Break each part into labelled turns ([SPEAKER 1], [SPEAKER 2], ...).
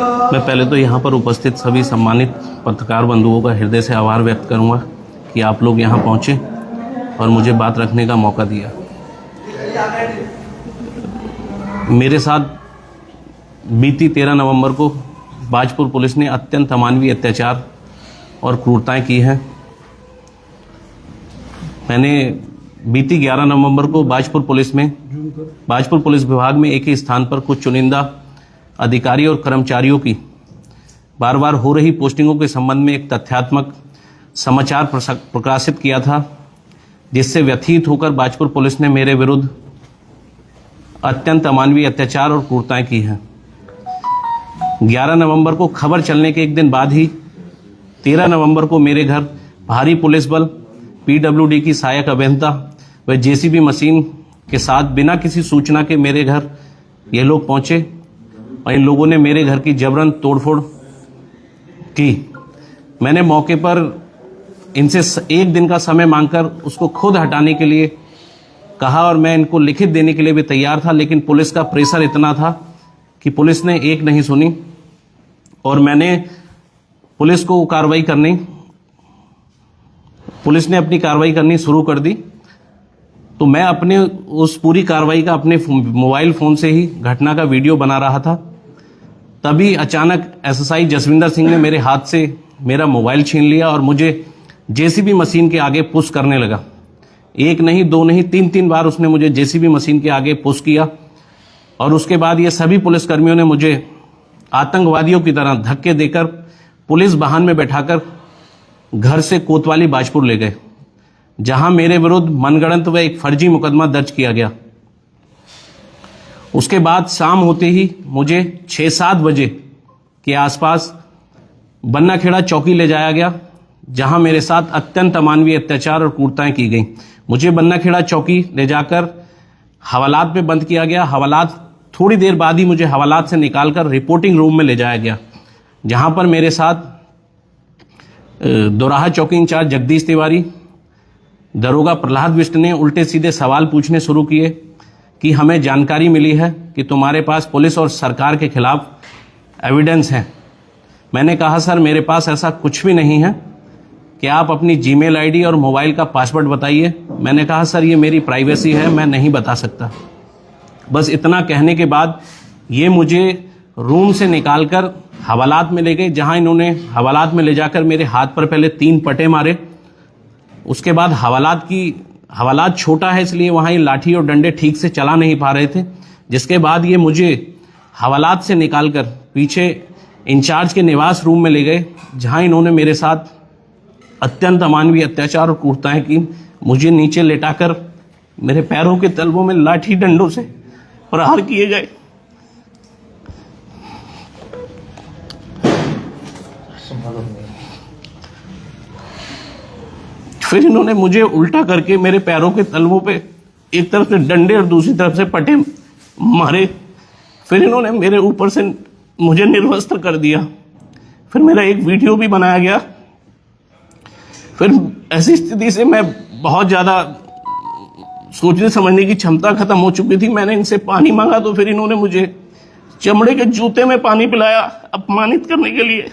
[SPEAKER 1] मैं पहले तो यहाँ पर उपस्थित सभी सम्मानित पत्रकार बंधुओं का हृदय से आभार व्यक्त करूँगा कि आप लोग यहाँ पहुँचे और मुझे बात रखने का मौका दिया। मेरे साथ बीती 13 नवंबर को बाजपुर पुलिस ने अत्यंत अमानवीय अत्याचार और क्रूरताएं की हैं। मैंने बीती 11 नवंबर को बाजपुर पुलिस विभाग में एक ही स्थान पर कुछ चुनिंदा अधिकारी और कर्मचारियों की बार बार हो रही पोस्टिंगों के संबंध में एक तथ्यात्मक समाचार प्रकाशित किया था, जिससे व्यथित होकर बाजपुर पुलिस ने मेरे विरुद्ध अत्यंत अमानवीय अत्याचार और क्रूरताएं की हैं। 11 नवंबर को खबर चलने के एक दिन बाद ही 13 नवंबर को मेरे घर भारी पुलिस बल, पीडब्ल्यूडी की सहायक अभियंता व जेसीबी मशीन के साथ बिना किसी सूचना के मेरे घर ये लोग पहुंचे और इन लोगों ने मेरे घर की जबरन तोड़फोड़ की। मैंने मौके पर इनसे एक दिन का समय मांगकर उसको खुद हटाने के लिए कहा और मैं इनको लिखित देने के लिए भी तैयार था, लेकिन पुलिस का प्रेशर इतना था कि पुलिस ने एक नहीं सुनी और पुलिस ने अपनी कार्रवाई करनी शुरू कर दी। तो मैं अपने उस पूरी कार्रवाई का अपने मोबाइल फ़ोन से ही घटना का वीडियो बना रहा था। तभी अचानक एसएसआई जसविंदर सिंह ने मेरे हाथ से मेरा मोबाइल छीन लिया और मुझे जेसीबी मशीन के आगे पुश करने लगा। एक नहीं, दो नहीं, तीन बार उसने मुझे जेसीबी मशीन के आगे पुश किया और उसके बाद ये सभी पुलिसकर्मियों ने मुझे आतंकवादियों की तरह धक्के देकर पुलिस वाहन में बैठाकर घर से कोतवाली बाजपुर ले गए, जहां मेरे विरुद्ध मनगढ़ंत व एक फर्जी मुकदमा दर्ज किया गया। उसके बाद शाम होते ही मुझे 6-7 बजे के आसपास बन्नाखेड़ा चौकी ले जाया गया, जहां मेरे साथ अत्यंत अमानवीय अत्याचार और क्रूरताएं की गई। मुझे बन्नाखेड़ा चौकी ले जाकर हवालात में बंद किया गया। थोड़ी देर बाद ही मुझे हवालात से निकालकर रिपोर्टिंग रूम में ले जाया गया, जहां पर मेरे साथ दोराहा चौकी इंचार्ज जगदीश तिवारी, दरोगा प्रहलाद बिष्ट ने उल्टे सीधे सवाल पूछने शुरू किए कि हमें जानकारी मिली है कि तुम्हारे पास पुलिस और सरकार के खिलाफ एविडेंस है। मैंने कहा सर, मेरे पास ऐसा कुछ भी नहीं है, कि आप अपनी जीमेल आईडी और मोबाइल का पासवर्ड बताइए। मैंने कहा सर, ये मेरी प्राइवेसी है, मैं नहीं बता सकता। बस इतना कहने के बाद ये मुझे रूम से निकालकर हवालात में ले गए, जहां इन्होंने हवालात में ले जाकर मेरे हाथ पर पहले 3 पटे मारे। उसके बाद हवालात छोटा है इसलिए वहां ये लाठी और डंडे ठीक से चला नहीं पा रहे थे, जिसके बाद ये मुझे हवालात से निकालकर पीछे इंचार्ज के निवास रूम में ले गए, जहां इन्होंने मेरे साथ अत्यंत अमानवीय अत्याचार और क्रूरताएं की। मुझे नीचे लेटाकर मेरे पैरों के तलवों में लाठी डंडों से प्रहार किए गए। फिर इन्होंने मुझे उल्टा करके मेरे पैरों के तलवों पे एक तरफ से डंडे और दूसरी तरफ से पटे मारे। फिर इन्होंने मेरे ऊपर से मुझे निर्वस्त्र कर दिया। फिर मेरा एक वीडियो भी बनाया गया। फिर ऐसी स्थिति से मैं बहुत ज़्यादा सोचने समझने की क्षमता खत्म हो चुकी थी। मैंने इनसे पानी मांगा तो फिर इन्होंने मुझे चमड़े के जूते में पानी पिलाया, अपमानित करने के लिए।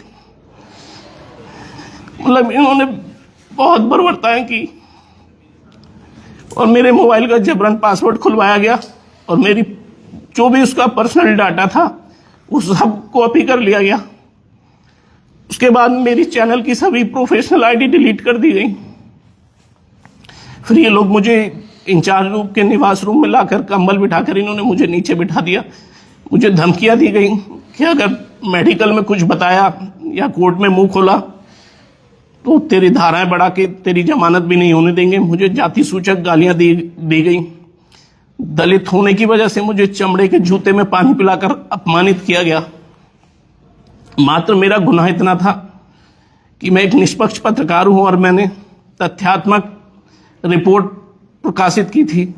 [SPEAKER 1] मतलब इन्होंने बहुत बर्बरताएं की और मेरे मोबाइल का जबरन पासवर्ड खुलवाया गया और मेरी जो भी उसका पर्सनल डाटा था उस सब कॉपी कर लिया गया। उसके बाद मेरी चैनल की सभी प्रोफेशनल आईडी डिलीट कर दी गई। फिर ये लोग मुझे इंचार्ज रूम के निवास रूम में लाकर कंबल बिठाकर इन्होंने मुझे नीचे बिठा दिया। मुझे धमकियां दी गई कि अगर मेडिकल में कुछ बताया या कोर्ट में मुंह खोला तो तेरी धाराएं बढ़ा के तेरी जमानत भी नहीं होने देंगे। मुझे जाति सूचक गालियां दी गई। दलित होने की वजह से मुझे चमड़े के जूते में पानी पिलाकर अपमानित किया गया। मात्र मेरा गुनाह इतना था कि मैं एक निष्पक्ष पत्रकार हूं और मैंने तथ्यात्मक रिपोर्ट प्रकाशित की थी,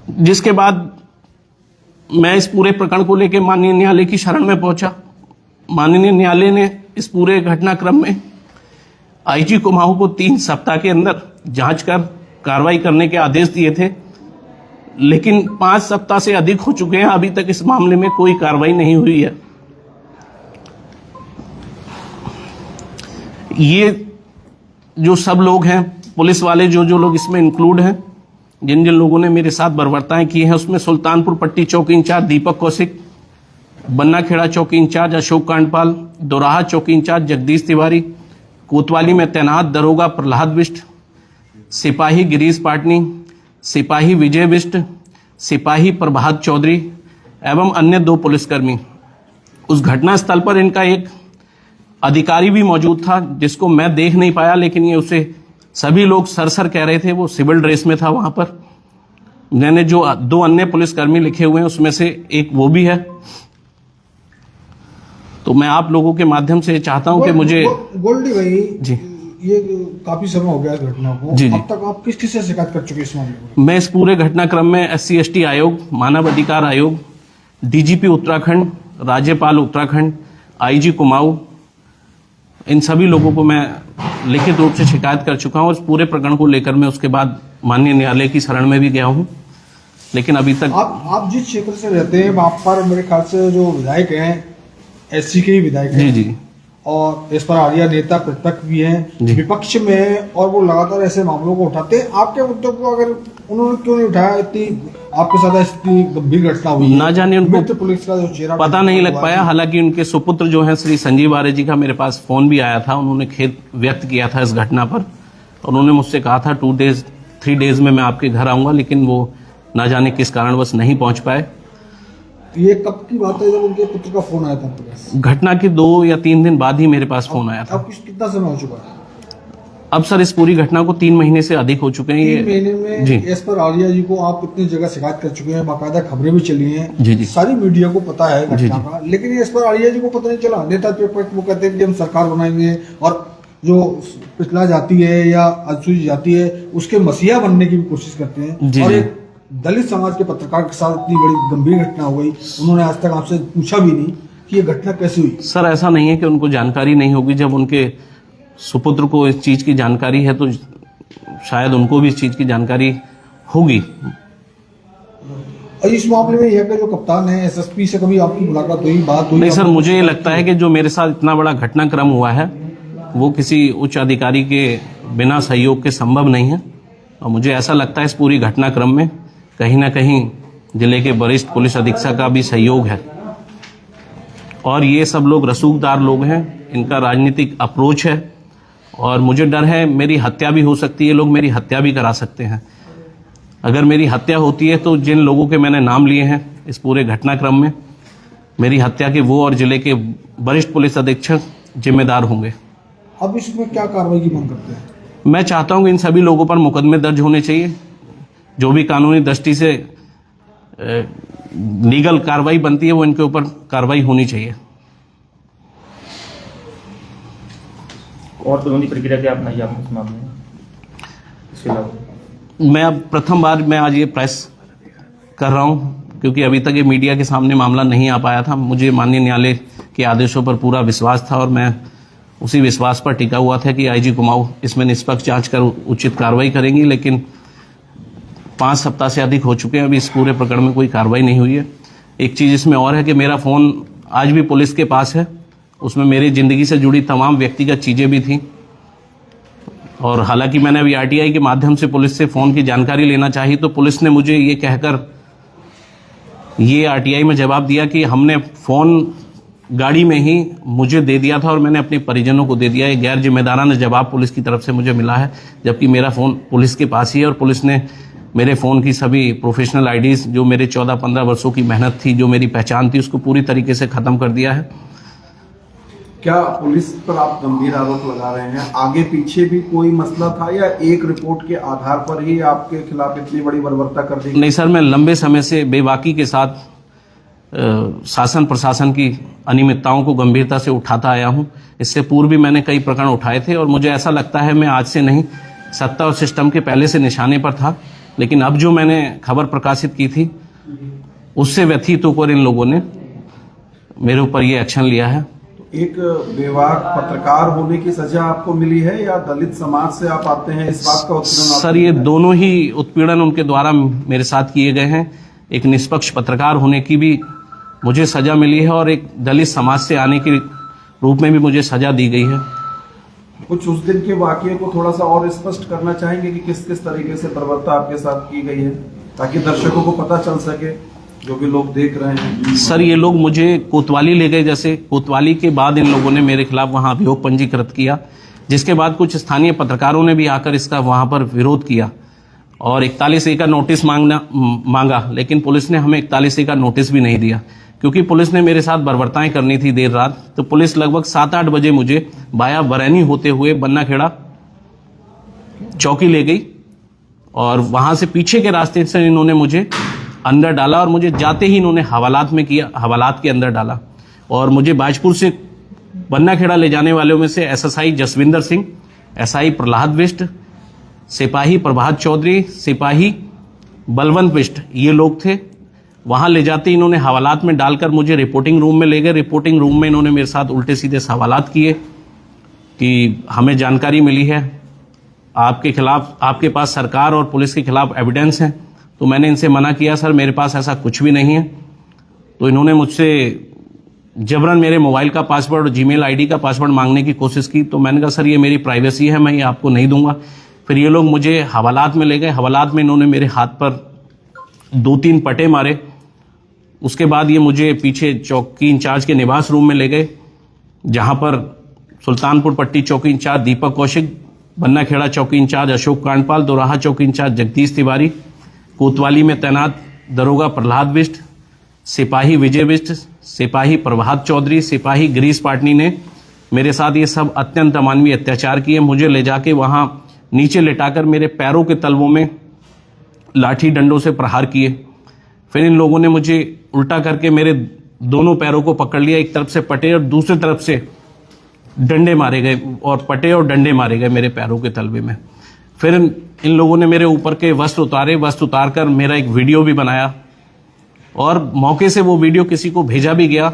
[SPEAKER 1] जिसके बाद मैं इस पूरे प्रकरण को लेकर माननीय न्यायालय की शरण में पहुंचा। माननीय न्यायालय ने इस पूरे घटनाक्रम में आईजी कुमाऊं को 3 सप्ताह के अंदर जांच कर कार्रवाई करने के आदेश दिए थे, लेकिन 5 सप्ताह से अधिक हो चुके हैं, अभी तक इस मामले में कोई कार्रवाई नहीं हुई है। ये जो सब लोग हैं, पुलिस वाले जो लोग इसमें इंक्लूड हैं, जिन जिन लोगों ने मेरे साथ बर्बरताएं की हैं, उसमें सुल्तानपुर पट्टी चौकी इंचार्ज दीपक कौशिक, बन्ना खेड़ा चौकी इंचार्ज अशोक कांडपाल, दोराहा चौकी इंचार्ज जगदीश तिवारी, कोतवाली में तैनात दरोगा प्रहलाद बिष्ट, सिपाही गिरीश पाटनी, सिपाही विजय बिष्ट, सिपाही प्रभात चौधरी एवं अन्य 2 पुलिसकर्मी। उस घटना स्थल पर इनका एक अधिकारी भी मौजूद था जिसको मैं देख नहीं पाया, लेकिन ये उसे सभी लोग सर कह रहे थे, वो सिविल ड्रेस में था वहां पर। मैंने जो 2 अन्य पुलिसकर्मी लिखे हुए हैं उसमें से एक वो भी है। तो मैं आप लोगों के माध्यम से चाहता हूं कि मुझे
[SPEAKER 2] गोल्डी भाई
[SPEAKER 1] जी,
[SPEAKER 2] ये काफी समय हो गया इस घटना को।
[SPEAKER 1] जी,
[SPEAKER 2] अब तक आप किस से शिकायत कर चुके इस मामले में?
[SPEAKER 1] मैं इस पूरे घटनाक्रम में SC/ST आयोग, मानव अधिकार आयोग, DGP उत्तराखंड, राज्यपाल उत्तराखंड, IG कुमाऊं, इन सभी लोगों को मैं लिखित रूप से शिकायत कर चुका हूं। और इस पूरे प्रकरण को लेकर मैं उसके बाद माननीय न्यायालय की शरण में भी गया हूं, लेकिन अभी तक
[SPEAKER 2] आप जिस क्षेत्र से रहते हैं वहां पर मेरे ख्याल से जो विधायक हैं SC के ही विधायक हैं।
[SPEAKER 1] जी,
[SPEAKER 2] और इस पर आर्या नेता प्रतिपक्ष भी हैं विपक्ष में, और वो लगातार ऐसे मामलों को उठाते हैं। आपके मुद्दों को अगर उन्होंने क्यों नहीं उठाया? इतनी आपके साथ इतनी गंभीर घटना हुई,
[SPEAKER 1] ना जाने उनको
[SPEAKER 2] पुलिस का जो चेहरा
[SPEAKER 1] पता नहीं लग पाया। हालांकि उनके सुपुत्र जो हैं श्री संजीव आर्य जी का मेरे पास फोन भी आया था, उन्होंने खेद व्यक्त किया था इस घटना पर, और उन्होंने मुझसे कहा था 3 डेज में मैं आपके घर आऊंगा, लेकिन वो ना जाने किस कारणवश नहीं पहुंच पाए।
[SPEAKER 2] ये कब की बात है जब उनके पुत्र का फोन आया था आपके पास?
[SPEAKER 1] घटना के 2 या 3 दिन बाद ही मेरे पास फोन आया था।
[SPEAKER 2] अब कितना समय हो चुका है?
[SPEAKER 1] अब सर इस पूरी घटना को 3 महीने से अधिक हो चुके हैं।
[SPEAKER 2] 3 महीने में
[SPEAKER 1] जी,
[SPEAKER 2] इस पर आर्या जी को आप इतनी जगह शिकायत कर चुके हैं, बाकायदा खबरें भी चली हैं,
[SPEAKER 1] जी,
[SPEAKER 2] सारी मीडिया को पता है
[SPEAKER 1] जी,
[SPEAKER 2] घटना का, लेकिन इस पर आर्या जी को पता नहीं चला। नेता प्रतिपक्ष वो कहते हैं कि हम सरकार बनाएंगे, और जो पिछला जाति है या अनुसूचित जाति है उसके मसीहा बनने की भी कोशिश करते हैं। और एक दलित समाज के पत्रकार के साथ इतनी बड़ी गंभीर घटना हो गई, उन्होंने आज तक आपसे पूछा भी नहीं कि ये घटना कैसे हुई।
[SPEAKER 1] सर ऐसा नहीं है कि उनको जानकारी नहीं होगी। जब उनके सुपुत्र को इस चीज की जानकारी है तो शायद उनको भी इस चीज की जानकारी होगी।
[SPEAKER 2] और इस मामले में यह जो कप्तान है SSP से कभी आपकी मुलाकात हुई, बात हुई?
[SPEAKER 1] नहीं सर, मुझे ये लगता है कि जो मेरे साथ इतना बड़ा घटनाक्रम हुआ है वो किसी उच्च अधिकारी के बिना सहयोग के संभव नहीं है। और मुझे ऐसा लगता है इस पूरी घटनाक्रम में कहीं ना कहीं जिले के वरिष्ठ पुलिस अधीक्षक का भी सहयोग है। और ये सब लोग रसूखदार लोग हैं, इनका राजनीतिक अप्रोच है, और मुझे डर है मेरी हत्या भी हो सकती है, लोग मेरी हत्या भी करा सकते हैं। अगर मेरी हत्या होती है तो जिन लोगों के मैंने नाम लिए हैं इस पूरे घटनाक्रम में, मेरी हत्या के वो और जिले के वरिष्ठ पुलिस अधीक्षक जिम्मेदार होंगे।
[SPEAKER 2] अब इसमें क्या कार्रवाई की मांग करते हैं?
[SPEAKER 1] मैं चाहता हूं कि इन सभी लोगों पर मुकदमे दर्ज होने चाहिए। जो भी कानूनी दृष्टि से लीगल कार्रवाई बनती है वो इनके ऊपर कार्रवाई होनी चाहिए।
[SPEAKER 3] और कानूनी प्रक्रिया क्या अपनाई आपने इस मामले में? इसके अलावा
[SPEAKER 1] मैं अब प्रथम बार मैं आज ये प्रेस कर रहा हूं, क्योंकि अभी तक ये मीडिया के सामने मामला नहीं आ पाया था। मुझे माननीय न्यायालय के आदेशों पर पूरा विश्वास था, और मैं उसी विश्वास पर टिका हुआ था कि IG कुमाऊं इसमें निष्पक्ष जांच कर उचित कार्रवाई करेंगी। लेकिन 5 सप्ताह से अधिक हो चुके हैं, अभी इस पूरे प्रकरण में कोई कार्रवाई नहीं हुई है। एक चीज इसमें और है कि मेरा फोन आज भी पुलिस के पास है, उसमें मेरी जिंदगी से जुड़ी तमाम व्यक्तिगत चीजें भी थी। और हालांकि मैंने अभी RTI के माध्यम से पुलिस से फोन की जानकारी लेना चाही, तो पुलिस ने मुझे ये कहकर ये RTI में जवाब दिया कि हमने फोन गाड़ी में ही मुझे दे दिया था और मैंने अपने परिजनों को दे दिया। ये गैर जिम्मेदाराना जवाब पुलिस की तरफ से मुझे मिला है, जबकि मेरा फोन पुलिस के पास ही है। और पुलिस ने मेरे फोन की सभी प्रोफेशनल IDs, जो मेरे 14-15 वर्षों की मेहनत थी, जो मेरी पहचान थी, उसको पूरी तरीके से खत्म कर दिया है।
[SPEAKER 4] क्या पुलिस पर आप गंभीर आरोप लगा रहे हैं? आगे पीछे भी कोई मसला था या एक रिपोर्ट के आधार पर ही आपके खिलाफ इतनी बड़ी बर्बरता कर दी?
[SPEAKER 1] नहीं सर, मैं लंबे समय से बेबाकी के साथ शासन प्रशासन की अनियमितताओं को गंभीरता से उठाता आया हूं। इससे पूर्व भी मैंने कई प्रकरण उठाए थे, और मुझे ऐसा लगता है मैं आज से नहीं, सत्ता और सिस्टम के पहले से निशाने पर था। लेकिन अब जो मैंने खबर प्रकाशित की थी उससे व्यथित होकर इन लोगों ने मेरे ऊपर ये एक्शन लिया है।
[SPEAKER 4] एक बेवाक पत्रकार होने की सजा आपको मिली है या दलित समाज से आप आते हैं इस बात का उत्पीड़न
[SPEAKER 1] सर ये दोनों ही उत्पीड़न उनके द्वारा मेरे साथ किए गए हैं। एक निष्पक्ष पत्रकार होने की भी मुझे सजा मिली है और एक दलित समाज से आने के रूप में भी मुझे सजा दी गई है।
[SPEAKER 4] कुछ उस दिन के वाकये को थोड़ा सा और स्पष्ट करना चाहेंगे कि किस किस तरीके से बर्बरता आपके साथ की गई है, ताकि दर्शकों को पता चल सके, जो भी लोग देख रहे हैं।
[SPEAKER 1] सर ये लोग मुझे कोतवाली ले गए, जैसे कोतवाली के बाद इन लोगों ने मेरे खिलाफ वहां अभियोग पंजीकृत किया, जिसके बाद कुछ स्थानीय पत्रकारों ने भी आकर इसका वहां पर विरोध किया और 41A का नोटिस मांगा, लेकिन पुलिस ने हमें 41A का नोटिस भी नहीं दिया, क्योंकि पुलिस ने मेरे साथ बर्बरताएं करनी थी देर रात। तो पुलिस लगभग 7-8 बजे मुझे बाया बरैनी होते हुए बन्ना खेड़ा चौकी ले गई और वहां से पीछे के रास्ते से इन्होंने मुझे अंदर डाला और मुझे जाते ही इन्होंने हवालात के अंदर डाला और मुझे बाजपुर से बन्ना खेड़ा ले जाने वालों में से SSI जसविंदर सिंह, SI प्रहलाद बिष्ट, सिपाही प्रभात चौधरी, सिपाही बलवंत बिष्ट, ये लोग थे। वहां ले जाते इन्होंने हवालात में डालकर मुझे रिपोर्टिंग रूम में ले गए। रिपोर्टिंग रूम में इन्होंने मेरे साथ उल्टे सीधे सवालात किए कि हमें जानकारी मिली है आपके खिलाफ, आपके पास सरकार और पुलिस के खिलाफ एविडेंस है। तो मैंने इनसे मना किया, सर मेरे पास ऐसा कुछ भी नहीं है। तो इन्होंने मुझसे जबरन मेरे मोबाइल का पासवर्ड और जीमेल आईडी का पासवर्ड मांगने की कोशिश की। तो मैंने कहा सर ये मेरी प्राइवेसी है, मैं ये आपको नहीं दूंगा। फिर ये लोग मुझे हवालात में ले गए। हवालात में इन्होंने मेरे हाथ पर 2-3 पटे मारे। उसके बाद ये मुझे पीछे चौकी इंचार्ज के निवास रूम में ले गए, जहां पर सुल्तानपुर पट्टी चौकी इंचार्ज दीपक कौशिक, बन्ना खेड़ा चौकी इंचार्ज अशोक कांडपाल, दोराहा चौकी इंचार्ज जगदीश तिवारी, कोतवाली में तैनात दरोगा प्रहलाद बिष्ट, सिपाही विजय बिष्ट, सिपाही प्रभात चौधरी, सिपाही गिरीश पाटनी ने मेरे साथ ये सब अत्यंत अमानवीय अत्याचार किए। मुझे ले जाके वहां नीचे लिटाकर मेरे पैरों के तलवों में लाठी डंडों से प्रहार किए। फिर इन लोगों ने मुझे उल्टा करके मेरे दोनों पैरों को पकड़ लिया, एक तरफ से पटे और दूसरी तरफ से डंडे मारे गए और पटे और डंडे मारे गए मेरे पैरों के तलवे में। फिर इन लोगों ने मेरे ऊपर के वस्त्र उतारे, वस्त्र उतारकर मेरा एक वीडियो भी बनाया और मौके से वो वीडियो किसी को भेजा भी गया,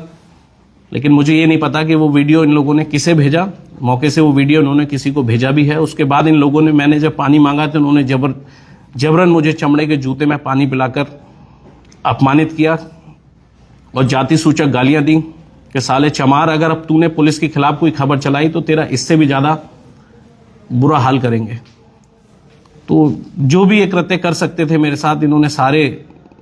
[SPEAKER 1] लेकिन मुझे ये नहीं पता कि वो वीडियो इन लोगों ने किसे भेजा। मौके से वो वीडियो उन्होंने किसी को भेजा भी है। उसके बाद इन लोगों ने, मैंने जब पानी मांगा तो उन्होंने जबरन मुझे चमड़े के जूते में पानी पिलाकर अपमानित किया और जाति सूचक गालियां दी कि साले चमार, अगर अब तूने पुलिस के खिलाफ कोई खबर चलाई तो तेरा इससे भी ज्यादा बुरा हाल करेंगे। तो जो भी ये कृत्य कर सकते थे मेरे साथ, इन्होंने सारे।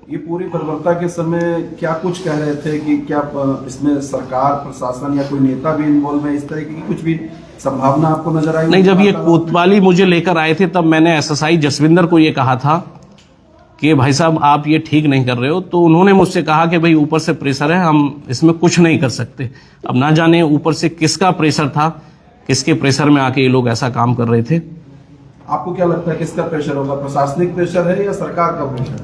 [SPEAKER 4] ये पूरी बर्बरता के समय क्या कुछ कह रहे थे कि क्या इसमें सरकार, प्रशासन या कोई नेता भी इन्वॉल्व है, इस तरह की कुछ भी संभावना आपको नजर आई?
[SPEAKER 1] नहीं, जब ये कोतवाली मुझे लेकर आए थे तब मैंने SSI जसविंदर को ये कहा था कि भाई साहब आप ये ठीक नहीं कर रहे हो। तो उन्होंने मुझसे कहा कि भाई ऊपर से प्रेशर है, हम इसमें कुछ नहीं कर सकते। अब ना जाने ऊपर से किसका प्रेशर था, किसके प्रेशर में आके ये लोग ऐसा काम कर रहे थे।
[SPEAKER 4] आपको क्या लगता है किसका प्रेशर होगा? प्रशासनिक प्रेशर है या सरकार का प्रेशर?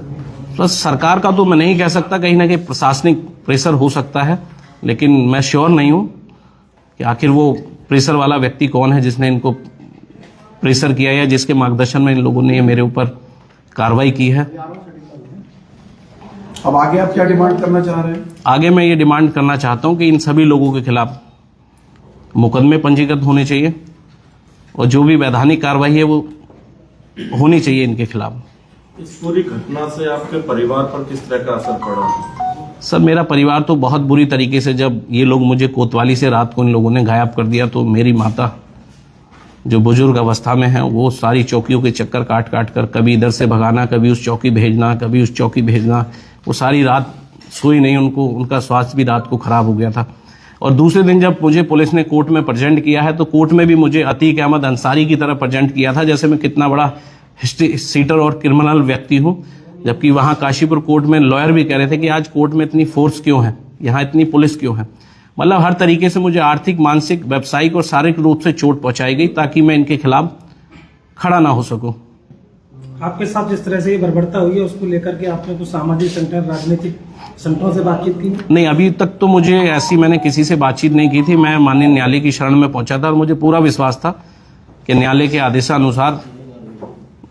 [SPEAKER 1] बस सरकार का तो मैं नहीं कह सकता, कहीं ना कहीं प्रशासनिक प्रेशर हो सकता है, लेकिन मैं श्योर नहीं हूं कि आखिर वो प्रेशर वाला व्यक्ति कौन है जिसने इनको प्रेशर किया या जिसके मार्गदर्शन में इन लोगों ने मेरे ऊपर कार्रवाई की है।
[SPEAKER 4] अब आगे आप क्या डिमांड करना चाह रहे हैं?
[SPEAKER 1] आगे मैं ये डिमांड करना चाहता हूं कि इन सभी लोगों के खिलाफ मुकदमे पंजीकृत होने चाहिए और जो भी वैधानिक कार्रवाई है वो होनी चाहिए इनके खिलाफ।
[SPEAKER 5] इस पूरी घटना से आपके परिवार पर किस तरह का असर पड़ा?
[SPEAKER 1] सर मेरा परिवार तो बहुत बुरी तरीके से, जब ये लोग मुझे कोतवाली से रात को इन लोगों ने गायब कर दिया तो मेरी माता जो बुजुर्ग अवस्था में है वो सारी चौकियों के चक्कर काट काट कर कभी इधर से भगाना, कभी उस चौकी भेजना, कभी उस चौकी भेजना, वो सारी रात सोई नहीं। उनका स्वास्थ्य भी रात को खराब हो गया था। और दूसरे दिन जब मुझे पुलिस ने कोर्ट में प्रेजेंट किया है तो कोर्ट में भी मुझे अतीक अहमद अंसारी की तरह प्रेजेंट किया था, जैसे मैं कितना बड़ा हिस्ट्री सीटर और क्रिमिनल व्यक्ति हूं। जबकि वहां काशीपुर कोर्ट में लॉयर भी कह रहे थे कि आज कोर्ट में इतनी फोर्स क्यों है, यहाँ इतनी पुलिस क्यों है। मतलब हर तरीके से मुझे आर्थिक, मानसिक, व्यावसायिक और शारीरिक रूप से चोट पहुंचाई गई ताकि मैं इनके खिलाफ खड़ा ना हो सकूं।
[SPEAKER 6] आपके साथ जिस तरह से ये बर्बरता हुई है उसको लेकर के आपने कुछ सामाजिक संगठन, राजनीतिक संगठनों से बातचीत की?
[SPEAKER 1] नहीं, अभी तक तो मुझे ऐसी मैंने किसी से बातचीत नहीं की थी। मैं माननीय न्यायालय की शरण में पहुंचा था और मुझे पूरा विश्वास था कि न्यायालय के आदेशानुसार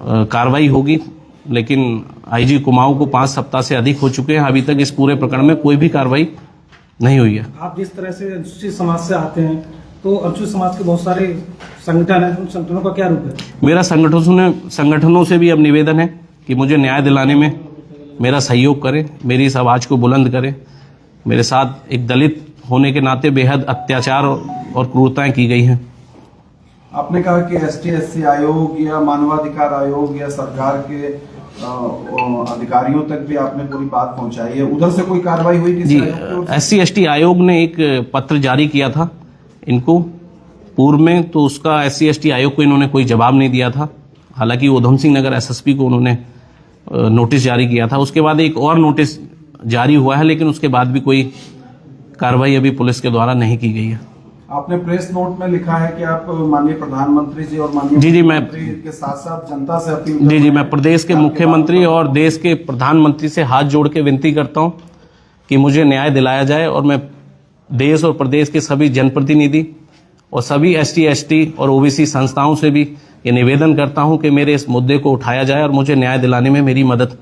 [SPEAKER 1] कार्रवाई होगी, लेकिन IG कुमाऊं को 5 सप्ताह से अधिक हो चुके हैं, अभी तक इस पूरे प्रकरण में कोई भी कार्रवाई नहीं हुई है।
[SPEAKER 6] आप जिस तरह से अनुसूचित समाज से आते हैं, तो अनुसूचित समाज के बहुत सारे संगठन हैं, उन संगठनों का क्या रूप है?
[SPEAKER 1] मेरा संगठनों से भी अब निवेदन है कि मुझे न्याय दिलाने में मेरा सहयोग करें, मेरी इस आवाज़ को बुलंद करें। मेरे साथ एक दलित होने के नाते बेहद अत्याचार और क्रूरताएं की गई हैं।
[SPEAKER 4] आपने कहा कि ST/SC आयोग या मानवाधिकार आयोग या सरकार के अधिकारियों तक भी आपने पूरी बात पहुंचाई है, उधर से कोई कार्रवाई हुई किसी
[SPEAKER 1] जी,
[SPEAKER 4] आयोग की ओर से?
[SPEAKER 1] SC/ST आयोग ने एक पत्र जारी किया था इनको पूर्व में, तो उसका SC/ST आयोग को इन्होंने कोई जवाब नहीं दिया था। हालांकि उधम सिंह नगर SSP को उन्होंने नोटिस जारी किया था। उसके बाद एक और नोटिस जारी हुआ है, लेकिन उसके बाद भी कोई कार्रवाई अभी पुलिस के द्वारा नहीं की गई है।
[SPEAKER 4] आपने प्रेस नोट में लिखा है कि आप माननीय प्रधानमंत्री जी और माननीय
[SPEAKER 1] जी, मैं
[SPEAKER 4] मुख्यमंत्री के साथ साथ जनता से अपील कर रहे
[SPEAKER 1] जी,
[SPEAKER 4] हैं
[SPEAKER 1] मैं प्रदेश के
[SPEAKER 4] कि आपके
[SPEAKER 1] मुख्यमंत्री
[SPEAKER 4] बातों
[SPEAKER 1] और देश के प्रधानमंत्री से हाथ जोड़ के विनती करता हूं कि मुझे न्याय दिलाया जाए, और मैं देश और प्रदेश के सभी जनप्रतिनिधि और सभी ST/ST और OBC संस्थाओं से भी ये निवेदन करता हूं कि मेरे इस मुद्दे को उठाया जाए और मुझे न्याय दिलाने में मेरी मदद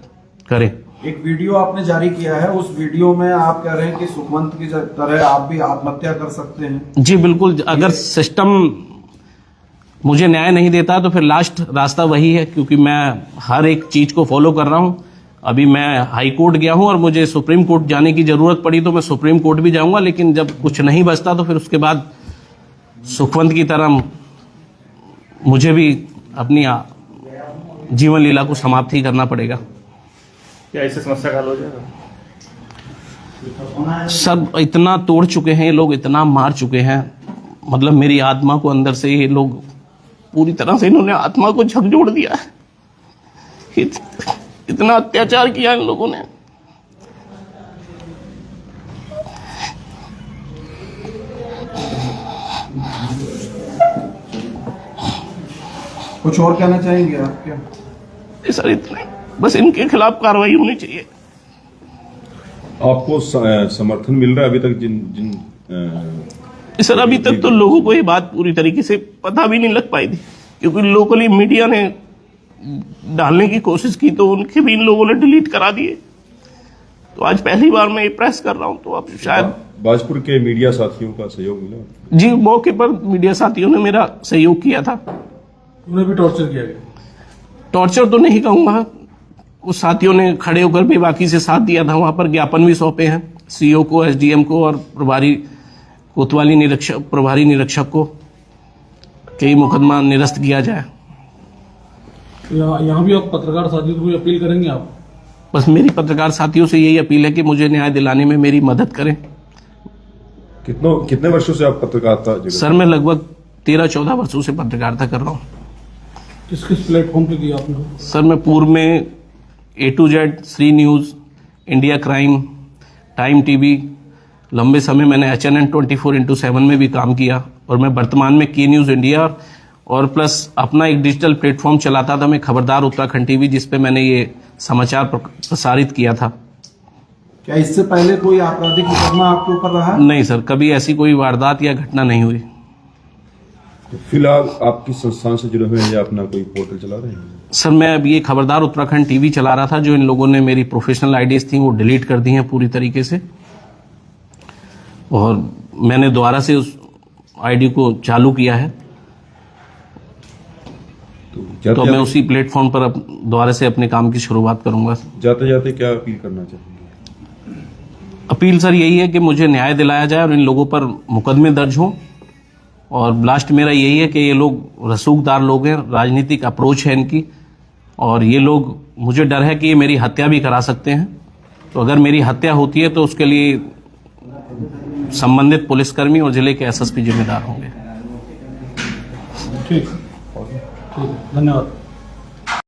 [SPEAKER 1] करें।
[SPEAKER 4] एक वीडियो आपने जारी किया है, उस वीडियो में आप कह रहे हैं कि सुखवंत की तरह आप भी आत्महत्या कर सकते हैं।
[SPEAKER 1] जी बिल्कुल, अगर सिस्टम मुझे न्याय नहीं देता तो फिर लास्ट रास्ता वही है, क्योंकि मैं हर एक चीज को फॉलो कर रहा हूं। अभी मैं हाई कोर्ट गया हूं और मुझे सुप्रीम कोर्ट जाने की जरूरत पड़ी तो मैं सुप्रीम कोर्ट भी जाऊंगा, लेकिन जब कुछ नहीं बचता तो फिर उसके बाद सुखवंत की तरह मुझे भी अपनी जीवन लीला को समाप्ति करना पड़ेगा।
[SPEAKER 3] क्या इससे समस्या का हल हो जाएगा?
[SPEAKER 1] सब इतना तोड़ चुके हैं ये लोग, इतना मार चुके हैं, मतलब मेरी आत्मा को अंदर से ये लोग पूरी तरह से इन्होंने आत्मा को झकझोर दिया है। इतना अत्याचार किया इन लोगों ने।
[SPEAKER 4] कुछ और कहना चाहेंगे आप क्या?
[SPEAKER 1] सर इतने बस इनके खिलाफ कार्रवाई होनी चाहिए।
[SPEAKER 5] आपको समर्थन मिल रहा है अभी तक जिन
[SPEAKER 1] सर अभी तक तो लोगों को ये बात पूरी तरीके से पता भी नहीं लग पाई थी, क्योंकि लोकली मीडिया ने डालने की कोशिश की तो उनके भी इन लोगों ने डिलीट करा दिए। तो आज पहली बार मैं ये प्रेस कर रहा हूं, तो अब शायद
[SPEAKER 5] बाजपुर के मीडिया साथियों का सहयोग मिला।
[SPEAKER 1] जी, मौके पर मीडिया साथियों ने मेरा सहयोग किया था।
[SPEAKER 2] उन्हें भी टॉर्चर किया गया?
[SPEAKER 1] टॉर्चर तो नहीं कहूंगा, उस साथियों ने खड़े होकर भी बाकी से साथ दिया था। वहां पर ज्ञापन भी सौंपे हैं CO को, SDM को और कोतवाली प्रभारी निरीक्षक को कि मुकदमा निरस्त किया जाए।
[SPEAKER 2] यहाँ भी आप पत्रकार साथियों को अपील करेंगे आप?
[SPEAKER 1] बस मेरी पत्रकार साथियों से यही अपील है कि मुझे न्याय दिलाने में मेरी मदद करें।
[SPEAKER 5] कितने वर्षों से आप पत्रकारिता जगत?
[SPEAKER 1] सर मैं लगभग 13-14 वर्षों से पत्रकारिता कर रहा हूँ।
[SPEAKER 2] किस किस प्लेटफॉर्म पे किया आपने?
[SPEAKER 1] सर मैं पूर्व में A to Z, Shri news, India crime, time TV, लंबे समय मैंने HNN 24/7 में भी काम किया, और मैं वर्तमान में के न्यूज़ इंडिया और प्लस अपना एक डिजिटल प्लेटफॉर्म चलाता था मैं, खबरदार उत्तराखंड TV, जिसपे मैंने ये समाचार प्रसारित किया था।
[SPEAKER 4] क्या इससे पहले कोई आपराधिक मुकदमा आपके ऊपर रहा?
[SPEAKER 1] नहीं सर, कभी ऐसी कोई वारदात या घटना नहीं हुई।
[SPEAKER 5] तो फिलहाल आप किस संस्थान से जुड़े हुए हैं या अपना कोई पोर्टल चला रहे हैं?
[SPEAKER 1] सर मैं अब ये खबरदार उत्तराखंड TV चला रहा था, जो इन लोगों ने मेरी प्रोफेशनल आईडीज थी वो डिलीट कर दी हैं पूरी तरीके से, और मैंने दोबारा से उस आईडी को चालू किया है। तो मैं उसी प्लेटफॉर्म पर अब दोबारा से अपने काम की शुरुआत करूंगा।
[SPEAKER 5] जाते जाते क्या अपील करना चाहेंगे?
[SPEAKER 1] अपील सर यही है कि मुझे न्याय दिलाया जाए और इन लोगों पर मुकदमे दर्ज हों, और लास्ट मेरा यही है कि ये लोग रसूखदार लोग हैं, राजनीतिक अप्रोच है इनकी, और ये लोग, मुझे डर है कि ये मेरी हत्या भी करा सकते हैं। तो अगर मेरी हत्या होती है तो उसके लिए संबंधित पुलिसकर्मी और जिले के SSP जिम्मेदार होंगे।
[SPEAKER 2] ठीक, धन्यवाद।